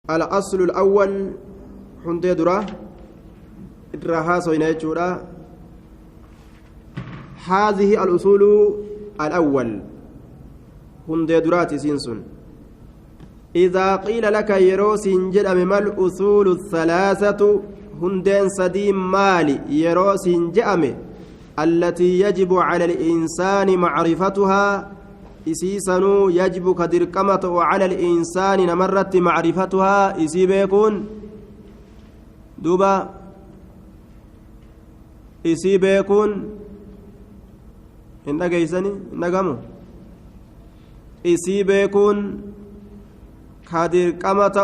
الأصل الأول هندي درا إدراها سوينيتشورا هذه الأصول الأول هندي درات سينسون إذا قيل لك يروس جدم ما الأصول الثلاثة هندين سديم مالي يروس جأم التي يجب على الإنسان معرفتها إسيسنو يجب كدركمة على الإنسان نمرت معرفتها إسيبيكون دوبا إسيبيكون إن أجيسني نجمو إسيبيكون كدركمة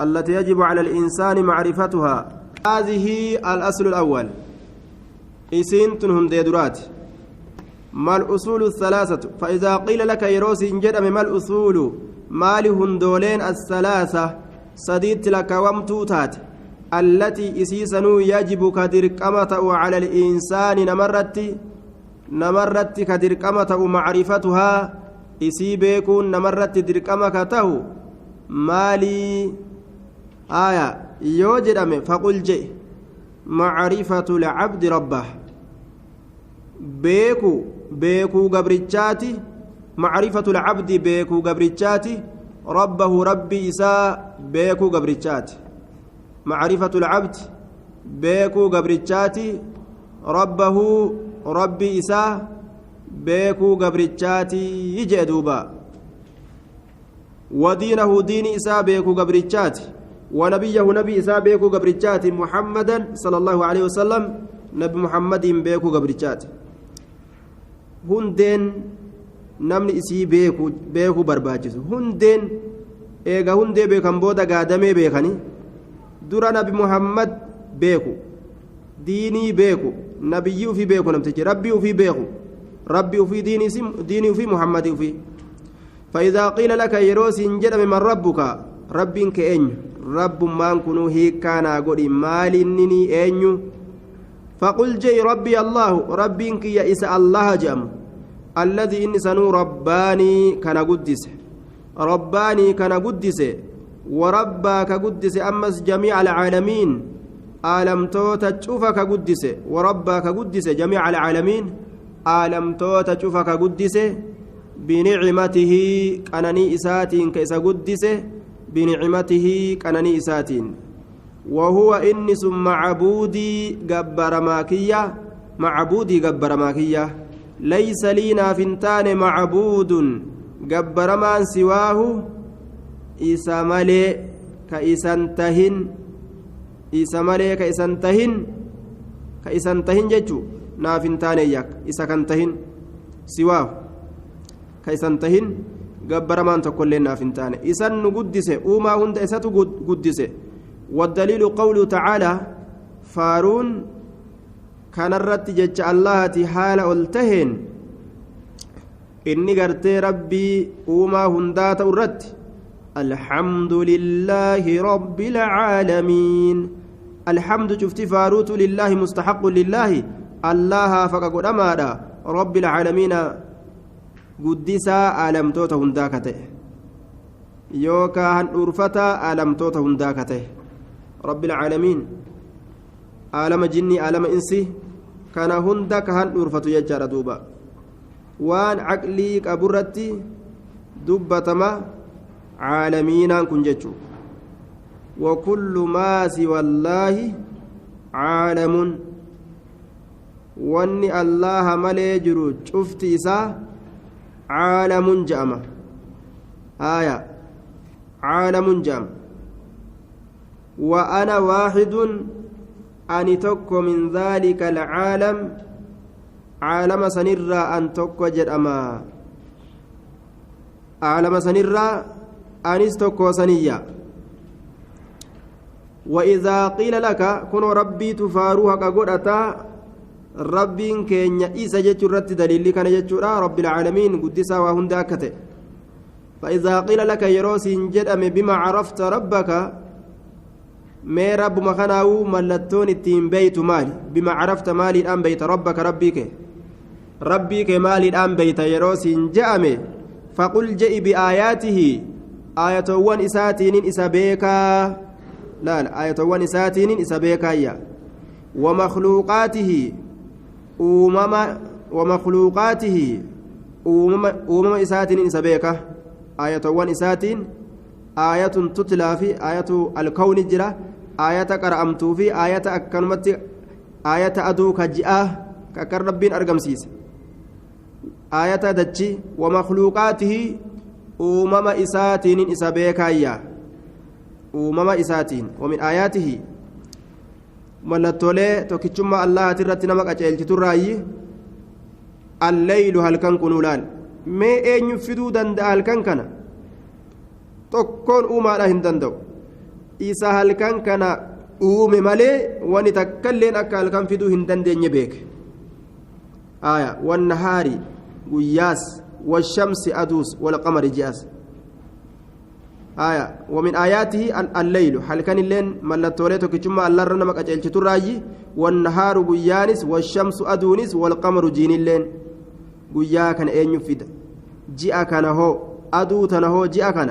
التي يجب على الإنسان معرفتها هذه الأصل الأول إسينتن ديدرات ما الأصول الثلاثة فإذا قيل لك يروس جدم ما الأصول مال هندولين الثلاثة صديت لك ومتوتات التي إسيسنو يجب كدركمة على الإنسان نمرت كدركمة معرفتها إسيبيكون نمرت دركمة كته مالي آية يوجدم فقل جئ معرفة العبد ربه beekuu gabrichaati macrifatu lcabdi beekuu gabrichaati rabbahu rabbii isaa beekuu gabrichaati macrifatu lcabdi beekuu gabrichaati rabbahu rabbii isaa beekuu gabrichaati jee duuba wadiinahu diini isaa beekuu gabrichaati wanabiyahu nabii isaa beekuu gabrichaati muhammadan sala allahu aleyhi wasalam nabi muhammadin beekuu gabrichaati hundeen namni isii beekuu barbaachisu hundeen eega hundee beekan booda gaadamee beekani dura nabi muhammad beeku diinii beeku nabiyyii ufii beeku namtichi rabbii ufii beeku rabbii ufii diinii ufii muhammadii ufii فإذا قيل لك يروس جدم من ربك ربك أني رب ما كنوا هيك كان أقول مال إنني أني فقل جي ربي الله ربك يا إسا الله جم الذي إني سنو رباني كان قدس وربك قدس أمس جميع العالمين آلم توتا تشوفك قدس وربك قدس جميع العالمين آلم توتا تشوفك قدس بنعمته كانني إساتين كيس قدس بنعمته كانني إساتين وهو إنس معبودي جبر ماكية ليس لينا فنتان معبود جبر من سواه إسمالي كإسنتهن جتشو نافنتان إياك إسكنتهن سواه كإسنتهن جبر من تقول لنا فنتان إسن قدس وما هند إساتو قدس والدليل قوله تعالى فارون كان الرتجج الله حال التهن إني قرت ربي وما هندات الرت الحمد لله رب العالمين الحمد شفت فاروت لله مستحق لله الله فقد أمر رب العالمين قدسا ألمتوت هنداكته يوكا هنورفتا ألمتوت هنداكته رب العالمين عالم جني عالم إنسي كان هندا كهن أرفت يجار دوبا وان عقلي كبرتي دبتما عالمين كنجتشو وكل ما سوى الله عالم واني الله مليجر شفت إسا عالم جامع آية عالم جامع وأنا واحد أني تكو من ذلك العالم عالم سنرى أن تكو جرأما عالم سنرى أنيس تكو سنية وإذا قيل لك كن ربي تفاروها كقرأتا ربي كينيا إيسا جتشو رت دليل كان جتشو رب العالمين قدسا وهنداكته فإذا قيل لك يروس جرأم بما عرفت ربك mee rabbuma kanaa'uu mallattoon ittiin beeytu maali bima carafta maaliidhaan beeyta rabbaka rabbii kee maaliidhaan beeyta yeroo siin je'ame faqul je'i biaayaatihi aayatowwan isaatiinin isa beekaa laal aayatowwan isaatiinin isa beekaayya ومخلوقاته أمم إساتين إسابيكا آية وان إساتين آية تتلى في آية الكون جرا آية قرأمتو في آية أكنمت آية أدو كجئة ككر ربين أرقمسيس آية دجي ومخلوقاته أمم إساتين إسابيكا أمم إساتين ومن آياته mallattoolee tokkichummaa allahaati irratti nama qaceelchiturraayi alleylu halkan kun ulaal mee eenyu fiduu danda'a halkan kana tokkoon uumaadha hin danda'u isa halkan kana uume malee wani takkailleen akka halkan fiduu hin dandeenye beeke aya wannahaari guyyaas washamsi aduus walqamari ji'as آية ومن آياته الليل هل كان الليل ملتوليتو كجمع الله رنما قجلتو راجي والنهار غيانس والشمس أدونس والقمر جين الليل غيا كان أين يفيد جاء كان هو أدو تنهو جاء كان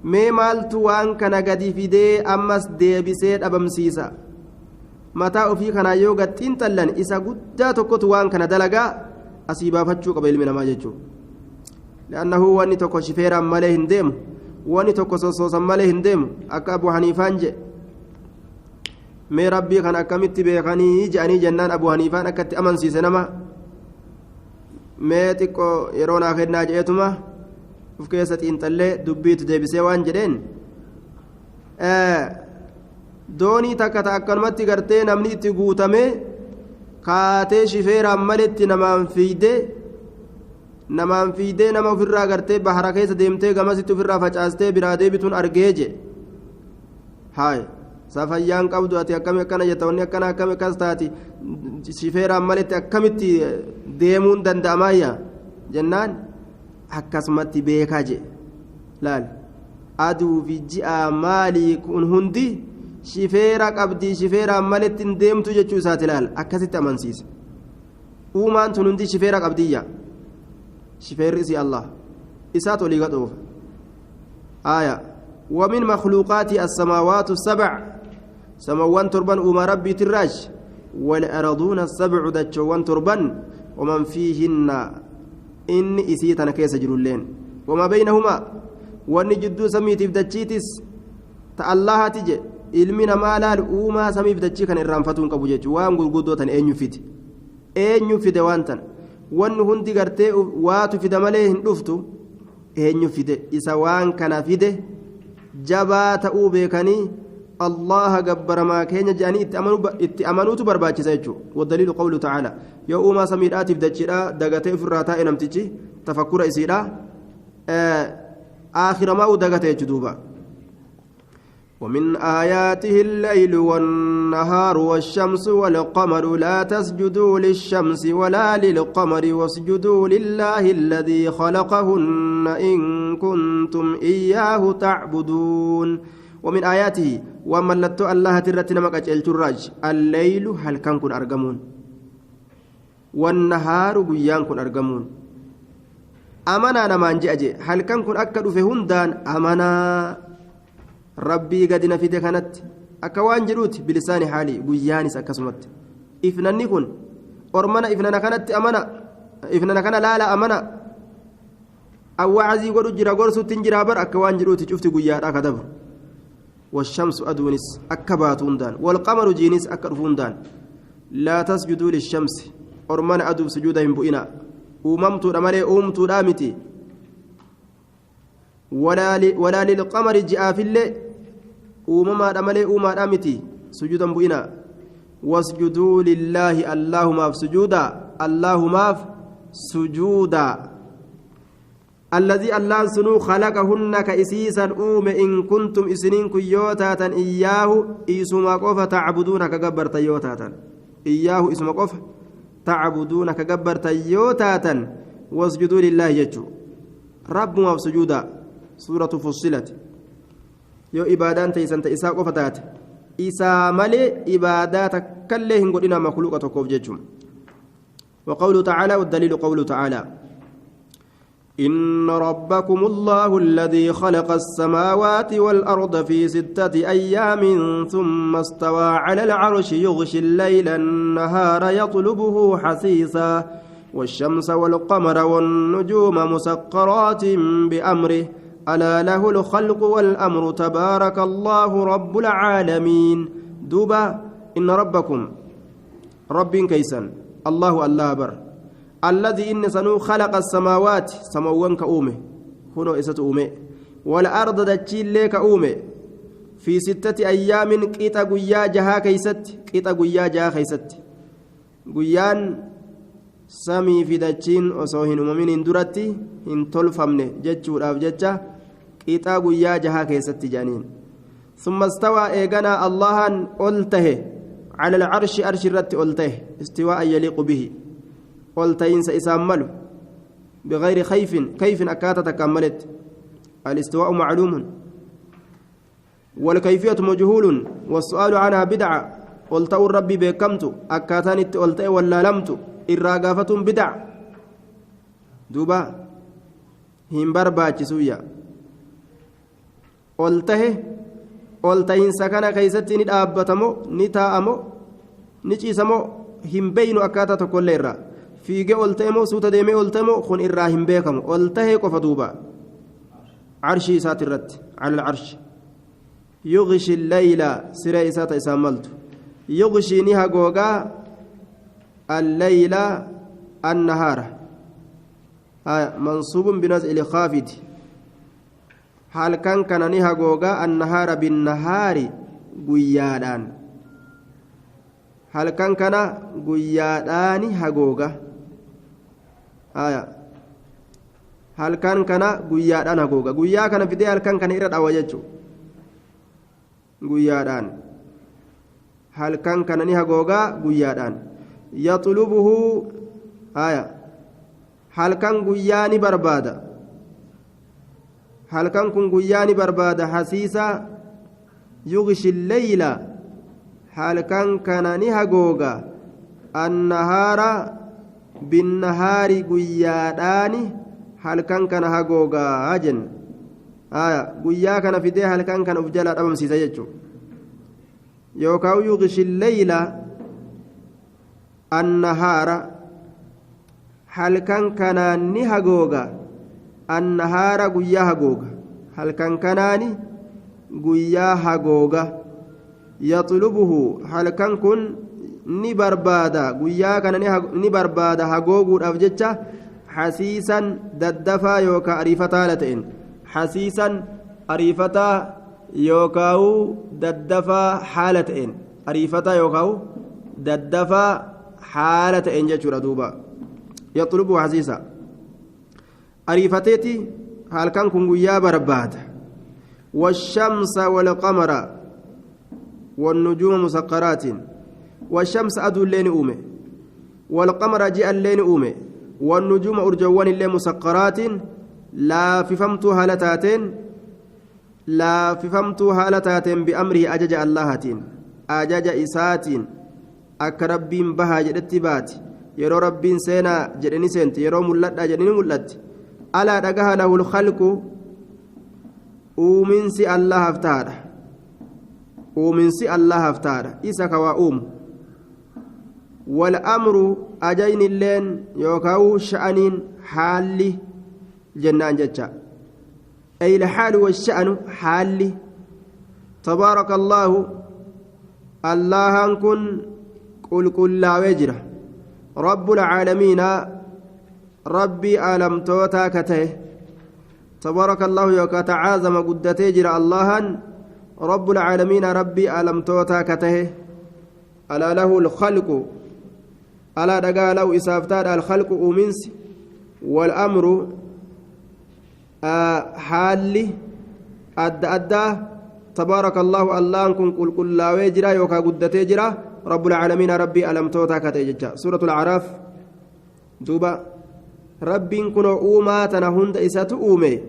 مي مالتو وان كان قد فيدي أمس دي بسيد أبمسيسا متى في كان يوغا تنتلن إسا قد تكت وان كان دلقا أسيبا فتشو قبل من ما جتشو لأنه واني تكو شفيرا ماليه ديم wani tokko sossoosan malee hin deemu akka abu haniifaan jedhe mee rabbii kan akkamitti beekanii jedhanii jennaan abu haniifaan akkatti amansiise nama mee xiqqoo yeroo naa kennaa jedheetuma uf keessa xiinxallee dubbiitu deebisee waan jedheen doonii takka ta akkanumatti gartee namni itti guutamee kaatee shifeeraan maletti namaan fiidee nama ofirraa gartee bahara keessa deemtee gamasitti ofirraa facaastee biraa deebituun argee je haay safayyaan qabdu ati akkami akkana jetta wanni akkana akkami akkas taati shifeeraan maletti akkamitti deemuun danda'amaayya jennaan akkasumatti beekaa je laal aduu fi ji'a maalii kun hundi shifeera qabdii shifeeraan maletti hin deemtu jechuu isaati laal akkasitti amansiise uumaan tun hundi shifeera qabdiyya شفير إسي الله إسات وليغتوف آية ومن مخلوقات السماوات السبع سموان تربان أما ربي تراج والأرضون السبع دجوان تربان ومن فيهن إن إسيتنا كيس جرولين وما بينهما وأن جدو سميت بدجيتس تالله تجي ilmina maalaal uumaa samiif dachii kan irraanfatuun qabu jechuun waan gurguddootan eenyu fide waan tan wanni hundi gartee waatu fida malee hin dhuftu eenyu fide isa waan kana fide jabaa ta'uu beekanii الله جبر ما كان جاني اتأمنوت برباچ زيجو والدليل قوله تعالى يوم سميرات بدجرا دغته فراتاء نمتجي تفكر اسيرا آخر ما ودغته جدوبا ومن آياته الليل والنهار والشمس والقمر لا تسجدوا للشمس ولا للقمر واسجدوا لله الذي خلقهن إن كنتم إياه تعبدون ومن آياته وملت الله ترتنا مكاجل الراج الليل هل كان كن أرجمون والنهار بيان كن أرجمون أمانا نمان جاء هل كان كن أكد في هندان أمانا ربي قد نفيد كانت أكوان جروت بلسان حالي بيانس أكسمت إفنني كن أرمنا إفننا كانت أمانا إفننا كان لا أمانا أو عزي قرد جرا قرصو تنجرابر أكوان جروت شفت بيان أكدبر والشمس أدونس أكباتون دان والقمر جينس أكرفون دان لا تسجدوا للشمس أرمان أدوب سجودهم بؤنا أممت رمالي أمت رامتي ولا للقمر جاء في الليل أمما رمالي أمما رامتي سجودا بؤنا واسجدوا لله اللهم سجودا اللهم سجودا الذي الله سنو خلقهن كإسيسا أوم إن كنتم إسنين كيوتاتا إياه إسما قفا تعبدون كجبر تيوتاتا إياه إسما قفا تعبدون كجبر تيوتاتا واسجدوا لله يجو رب ما سجودا سورة فصلت يو إبادان تيسان تيسا قفا تات إسا ملي إبادات كلهم قلنا مخلوقة كوف جيجم وقوله تعالى والدليل قوله تعالى إن ربكم الله الذي خلق السماوات والأرض في 6 أيام ثم استوى على العرش يغشي الليل النهار يطلبه حثيثا والشمس والقمر والنجوم مسخرات بأمره ألا له الخلق والأمر تبارك الله رب العالمين دوبا إن ربكم رب كيسا الله بر الذي إن سنو خلق السماوات سموان كأومه هنا إسات أومه والأرض دجيل لك أومه في 6 أيام كيتا قيا جها كيست كيتا قيا جها كيست قيان سمي في دجين وصوهن مؤمنين درتي إن تلفمنه جتشور أو جتشا كيتا قيا جها كيست جانين ثم استوى إيقنا الله ألته على العرش أرش الرت ألته استواء يليق به قلتين سيسامله بغير كيف أكاتا تكملت الاستواء معلوم والكيفية مجهول والسؤال عنها بدعة قلت ربي بكمت أكاتاني قلت ولا لمت إراغافة بدع دوبا هم برباك سويا قلتين سكن كيستي ندابتمو نتاءمو نجيسمو هم بين أكاتا تقول ليرا fiigee ol ta'e moo suuta deemee ol ta'e moo kun irraa hin beekamu ol tahee qofa duuba arshii isaati irratti cala arshi yughshi llayla siree isaata isaan maltu yughshii ni hagoogaa allayla annahaara mansuubun binaz'ili khaafidi halkan kana ni hagoogaa annahaara binnahaari guyyaadhaan halkan kana guyyaadhaani hagooga halkan kana guyyaadhaan hagooga guyyaa kana fidee halkan kana irra dhawa jechuudha guyyaadhaan halkan kana ni hagooga guyyaadhaan yaxlubuhu halkan guyyaa ni barbaada halkan kun guyyaa ni barbaada hasiisa yughshi llayla halkan kana ni hagooga annahaara binnahaari guyyaadhaani halkan kana hagoogaa jenna guyyaa kana fidee halkan kana uf jalaa dhabamsiisa jechuudha yookaan yughshi llayla annahaara halkan kanaan ni hagooga annahaara guyyaa hagooga halkan kanaani guyyaa hagooga yaxlubuhu halkan kun ni barbaada guyyaa kana ni barbaada hagooguudhaaf jecha hasiisan daddafaa yookaan ariifataa haala ta'een hasiisan ariifataa yookaan daddafaa haala ta'een ariifataa yookaan daddafaa haala ta'een jechuudha duuba yaxlubuhu hasiisa ariifateeti halkan kun guyyaa barbaada washamsa walqamara والنجوم مسخرات والشمس أدو اللين أومي والقمر جاء اللين أومي والنجوم أرجوان اللين مسخرات لا ففمتها لتاتين بأمره أجج اللهتين أجج إساتين أكربين بها جدتبات يرو ربين سينا جدني سنت يرو ملت جدني ملت ألا دقها له الخلق أومنسي الله افتاره uuminsi allah haftaadha isa kawaa uumu wal'amru ajayn illeen yookaan sha'aniin haalli jennaan jecha ay lxaalu washa'anu haalli tabaaraka allaahu allahan kun qulqullaawee jira rabbu lcaalamiina rabbii aalamtootaa ka ta'e tabaaraka allaahu yookaan tacaazama guddatee jira allahan رب العالمين ربي ألم توتا كته ألا له الخلق ألا دقا له إسافتاد الخلق أمنس والأمر حالي أدى تبارك الله الله كن كل لا وجرا يوكا قدتي جرا رب العالمين ربي ألم توتا كته سورة الأعراف دوبا ربي كن أوما تنهند إسات أومي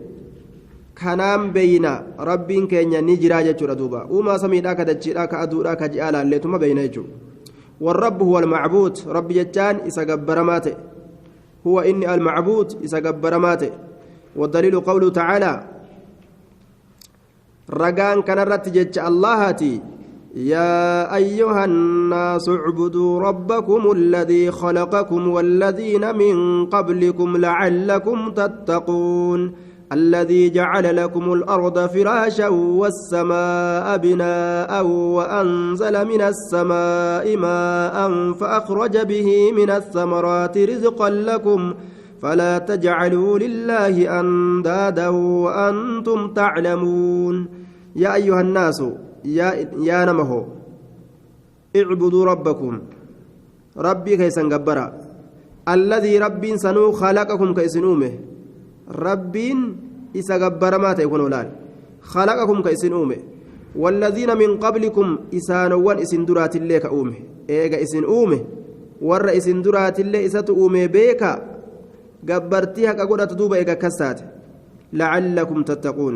kanaan beeyna rabbiin keenya ni jiraa jechuudha duuba uumaa samiidhaa ka dachiidhaa ka aduudhaa ka ji'aa laalleetuma beeyna jechuudha والرب هو المعبود رب جتان إسا قبر ماته هو إني المعبود إسا قبر ماته والدليل قوله تعالى رجان كان رتجج اللهتي يا أيها الناس اعبدوا ربكم الذي خلقكم والذين من قبلكم لعلكم تتقون الذي جعل لكم الأرض فراشا والسماء بناء وأنزل من السماء ماء فأخرج به من الثمرات رزقا لكم فلا تجعلوا لله أندادا وأنتم تعلمون يا أيها الناس يا نمه اعبدوا ربكم ربي كيسن جبرا الذي رب سنو خلقكم كيسنومه رب إسا جبر ما تكون ولان خلقكم كيسنومه والذين من قبلكم إسانوان إسن درات الله كأومه إيجا إسن أومه ور إسن درات الله إسات أومه بيكا جبرتيها كقولة دوبا إيجا كسات لعلكم تتقون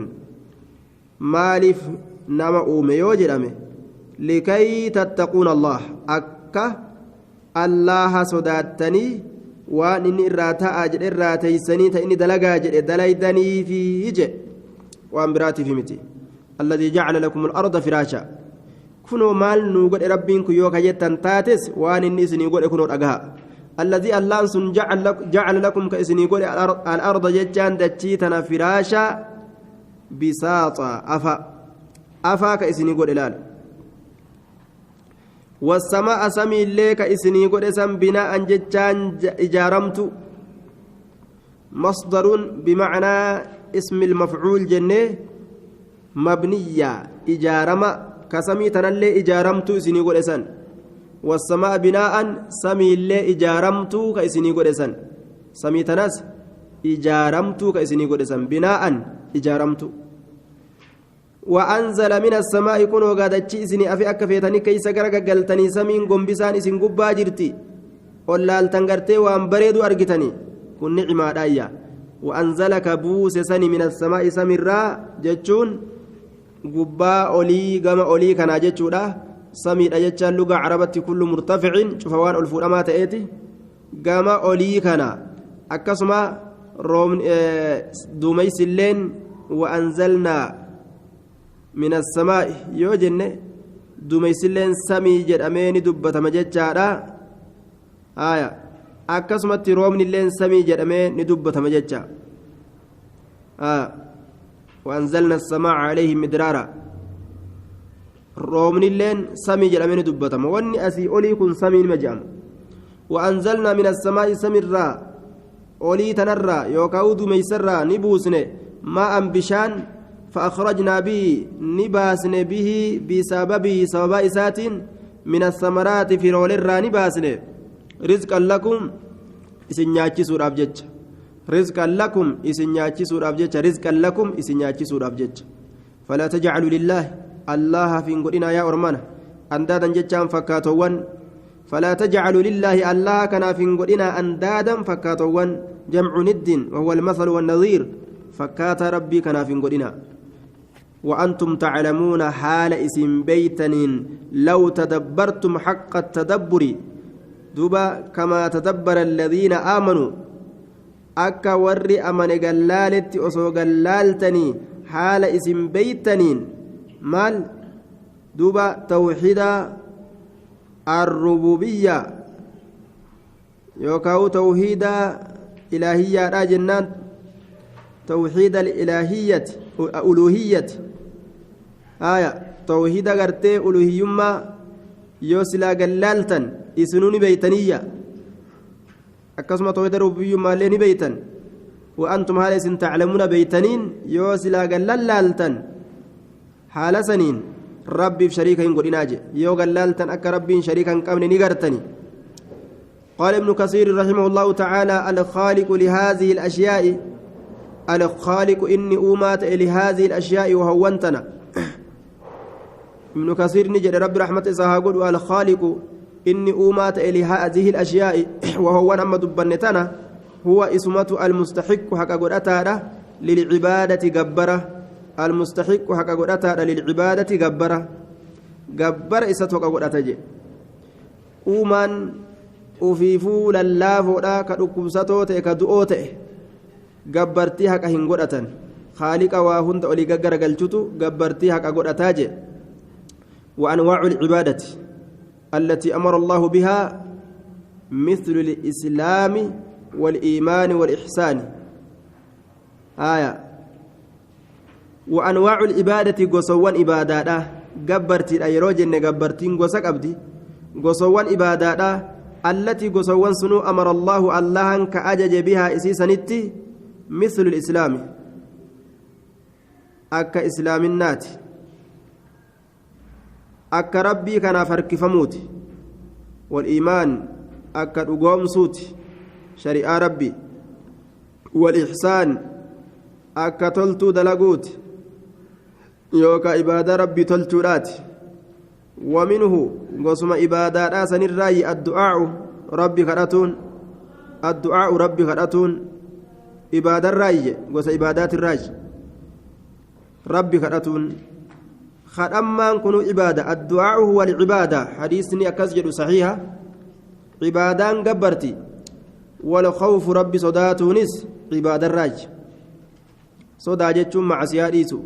مالف نما أومه يوجرمه لكي تتقون الله أكا الله صداتني waan inni irraa ta'aa jedhe irraa teeysanii ta inni dalagaa jedhe dalaydaniifi je waan biraatiif miti alladii jacala lakum alarda firaasha kunoo maal nuu godhe rabbiin kun yoo kajettan taates waan inni isinii godhe kunoo dhagaha alladii allaan sun jacala lakum ka isinii godhe alarda jechaan dachii tana firaasha bisaaxa afaa ka isinii godhe laal والسماء سمي لك إسني قد اسم بناء جتان إجارمت مصدر بمعنى اسم المفعول جنة مبنية إجارما كسمي تنلي إجارمت إسني قد اسن والسماء بناء سمي لي إجارمت كإسني قد اسن سمي تنس إجارمت كإسني قد اسن بناء إجارمت وأنزل من السماء كنوا قادتشي إسني أفي أكفيتني كيس غرق قلتني سمين قنبسان إسن قبا جرتي ولا التنقرتي وأن بريدو أرقتني كن نعمة آية وأنزلك بوس سني من السماء سمرا جتشون قبا أولي قام أولي كان جتشودا سمير أجتشان لغة عربتي كل مرتفع شفوان الفرامات إيتي قام أولي كان أكسما روم دوميس اللين وأنزلنا من السماء يوجن دميسلين سمي جرامين دبت مججارا آية أكسمت رومن اللين سمي جرامين دبت مججا وأنزلنا السماء عليهم مدرارا رومن اللين سمي جرامين دبت واني أسي أولي كن سمي مجام وأنزلنا من السماء سمرا أولي تنرا يوكاو دميسرا نبوسن ماء بشان فأخرجنا به نباسن به بسببه سبب إسات من الثمرات في رول الراني باسن رزقا لكم إسنياتي سور أبجج رزقا لكم إسنياتي سور أبجج رزقا لكم إسنياتي سور أبجج فلا تجعلوا لله الله في قرنا يا أرمانا أندادا جتشان فكاتوان فلا تجعلوا لله الله كان في قرنا أندادا فكاتوان جمع ند وهو المثل والنظير فكات ربي كان في قرنا وأنتم تعلمون حال اسم بيتنين لو تدبرتم حق التدبر دوبا كما تدبر الذين آمنوا أكا ور أمن قلالت أسو قلالتني حال اسم بيتنين مال دوبا توحيد الربوبية يوكاو توحيد إلهية راجنان توحيد الإلهية ألوهية آية توحيد غرتي ألوهيما يوسلا قلالتن إسنوني بيتنية أكسما توحيد ربوبيما ليني بيتن وأنتم هالي سن تعلمون بيتنين يوسلا قلالتن حال سنين ربي في شريكا ينقل إناجي يو قلالتن أكا ربي شريكا كامن نقرتني قال ابن كثير رحمه الله تعالى الخالق لهذه الأشياء الخالق إني أومات لهذه الأشياء وهونتنا ابن كثير نجد رب رحمة إسحاق الخالق إني أومات لهذه الأشياء وهو أما دبنتنا هو اسمة المستحق حق قرأتها للعبادة جبرة المستحق حق قرأتها للعبادة جبرة إستوى قرأتها أومان أفيفو لله فولا كدكبساتو تكدؤوته gabbartii haqa hin godhatan خالق وهند أولي جرجر جلتو جبرتي هك أقول أتاجه وأنواع العبادة التي أمر الله بها مثل الإسلام والإيمان والإحسان آية وأنواع العبادة قصوان إبادات جبرتي أيروجن جبرتين قصك أبدي قصوان إبادات التي قصوان سنو أمر الله الله كأجج بها إسيسنتي مثل الإسلام akka islaaminaati akka rabbii kanaaf harkifamuuti waliimaan akka dhugoomsuuti shari'aa rabbii walixsaan akka toltuu dalaguuti yookaa ibaadaa rabbii tolchuudhaati waminhu gosuma ibaadaadhaa sanirraayi addu'aa'u rabbi kadhatuun ibaadarraayi gosa ibaadaatirraayi ربي كراتون خدمان كنوا عبادة الدعاء هو العبادة حديثني أكسجد صحيحة عبادان جبرتي والخوف ربي صداتونس عبادة الراج صدا جتشم مع سياديسو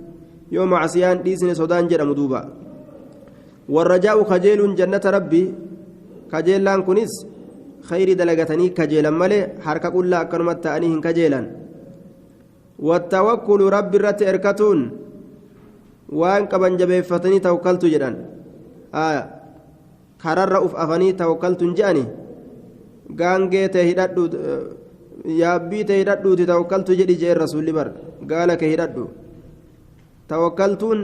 يوم مع سيان ديسن صدان جرى مدوبا والرجاء خجيل جنة ربي خجيل لان كنس خير دلقتني خجيلا ملي حركة كلها أكرمت تأنيهن خجيلا والتوكل ربي الرت إركتون وان كبن جبيفتني توكلت جدًا كرر أف أفني توكلت جاني غانجي تهددو يابي تهددو توكلت جدي جاء الرسول بر قال كهددو توكلتون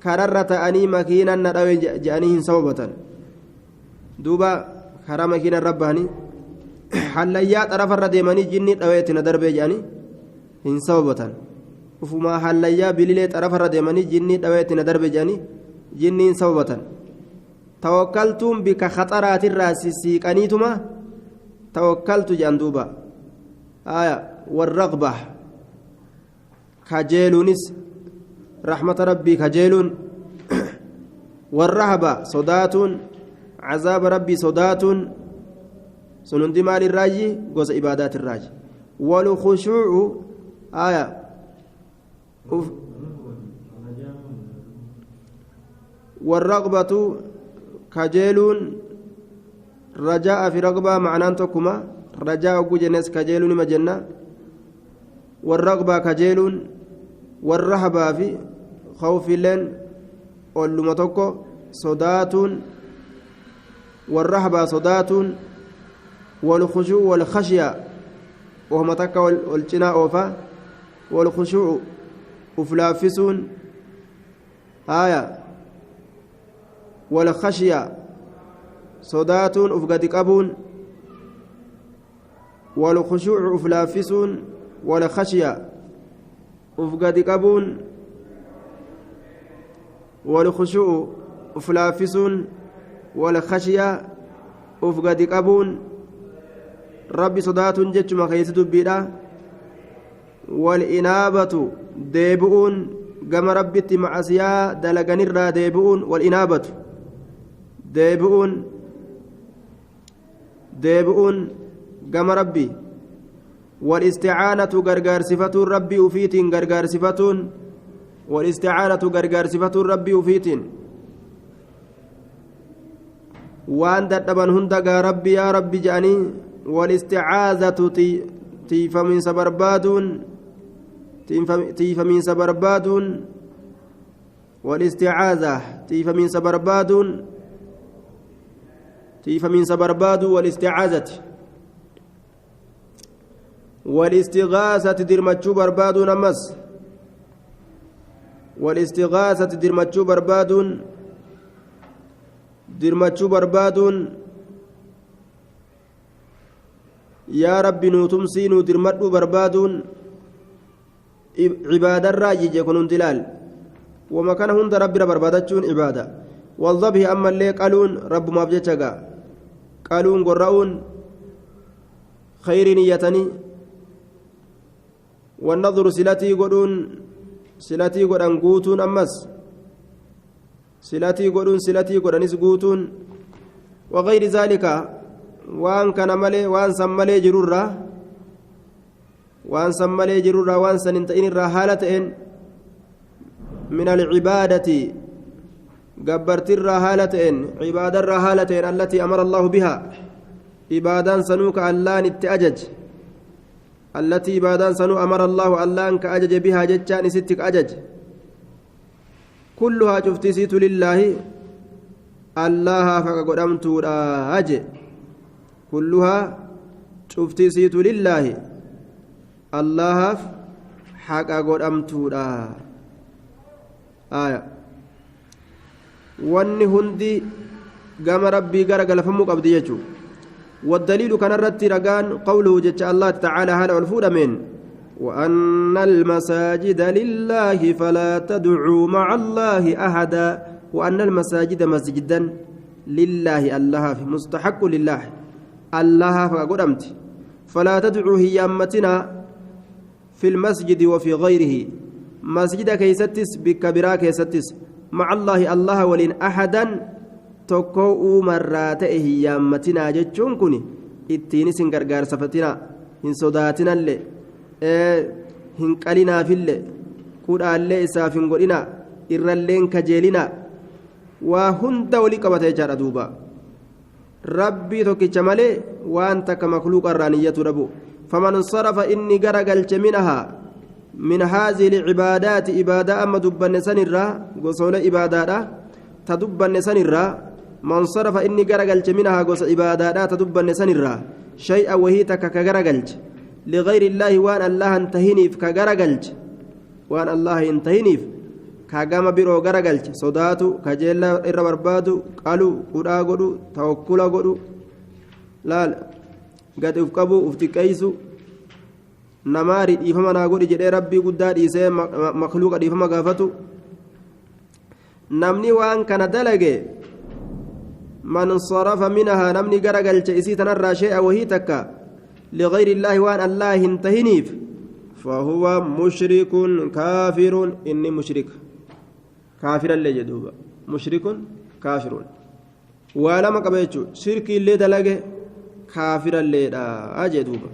كررت أني مكينا ندوي جانيهن صوبة دوبا كرا مكينا رباني حليات رفع رديماني جني دويتنا دربي جاني هن صوبة ufumaa hallayyaa bililee xarafarra deemanii jinnii dhaweetti darbe jedhanii jinniin sababatan tawakkaltuun bika khaxaraatirraa sissiiqaniituma tawakkaltu jedhan duuba warraqba kajeeluunis rahmata rabbii kajeeluun warrahaba sodaatuun cazaaba rabbii sodaatuun sun hundi maalirraayi gosa ibaadaatirraayi walkhushuucu والرغبة كجيلون رجاء في رغبة معناه تكما رجاء وجنس كجيلون مجنة والرغبة كجيلون والرهبة في خوف لين ولمتوكو صدات والرهبة صدات والخشوع والخشية وهم تكا والجناء وفا والخشوع uflaaffisuun والخشية صداتون أفقد قبون والخشوع أفلافسون والخشية أفقد قبون والخشوع أفلافسون والخشية أفقد قبون ربي صداتون جتش ما خيست بيدا والإنابة ديبؤون كما ربي معسيا دلقن الرا ديبؤون والإنابة ديبؤون كما ربي والاستعانة غرغار صفة ربي وفيتين غرغار صفتون والاستعانة غرغار صفة ربي وفيتين وان دبن هندقا ربي يا ربي جاني والاستعاذة تيف من سبربادون تيف من سبربادون والاستعاذة تيف من سبربادون تيف من سبرباد والاستعاذة والاستغاثة درمتشو بربادون أمس والاستغاثة درمتشو بربادون يا ربي نوتمسي ندرمتو بربادون عبادة الراجي يكونون دلال وما كان هند ربنا بربادتشون عبادة والذبح أما اللي قالون رب ما بجتشا قالون قرؤون خير نيتني والنظر سلاتي قدون سلاتي قدن قوتون أمس سلاتي قدنس قوتون وغير ذلك وان كان ملي وان سملي جرورا وان سمالي جرورا وان سننتين الرهالتين من العبادة قبرت الرهالتين عبادة الرهالتين التي أمر الله بها عبادان سنوك اللان التأجج التي عبادان سنو أمر الله اللان كأجج بها جتان ستك أجج كلها شفتسيت لله الله فقدمت أجج كلها شفتسيت لله الله حق قدمت آية واني هندي قام ربي قرق فمك أبدي يجو والدليل كان الرد رقان قوله جل الله تعالى هذا والفود من وأن المساجد لله فلا تدعوا مع الله أحدا وأن المساجد مسجدا لله الله في مستحق لله الله فقدمت فلا تدعوا هيامتنا في المسجد وفي غيره مسجد كيستس بكبرا كيستس مع الله الله ولين أحدا tokko marraa ta'e hiyyaammatinaa jechuun kun ittiin isin gargaarsafatinaa hin sodaatinallee hin qalinaafillee kudhaallee isaaf hin godhinaa irralleen kajeelinaa waa hunda walii qabata jechaadha duuba rabbii tokkicha malee waan takka makluuqa irraa niyyatu dhabu faman sarafa inni garagalche minahaa min haazii licibaadaati ibaadaa amma dubbanne sanirraa gosoole ibaadaadha ta dubbanne sanirraa من صرف إني غرقلت منها قوس عبادات تدب النسنرا شيئا وهي تك كغرقلت لغير الله وان الله انتهينيف كغرقلت وان الله انتهينيف كاغام بيرو غرقلت صداتو كجيلا إربربادو قالوا قدا قدو توكلا قدو لا قد افقبوا افتكيسو نماري إفما ناقود جدي ربي قدا إيسي مخلوق إفما قافتو نمني وان كان دلقي من صرف منها نمني غرقل جئسي تنرى شيئا وهي تكا لغير الله وان الله انتهنيف فهو مشرك كافر إني مشرك كافر اللي جدوبا مشرك كافر ولما قبيتشو شركي اللي دلقه كافر اللي أجدوبا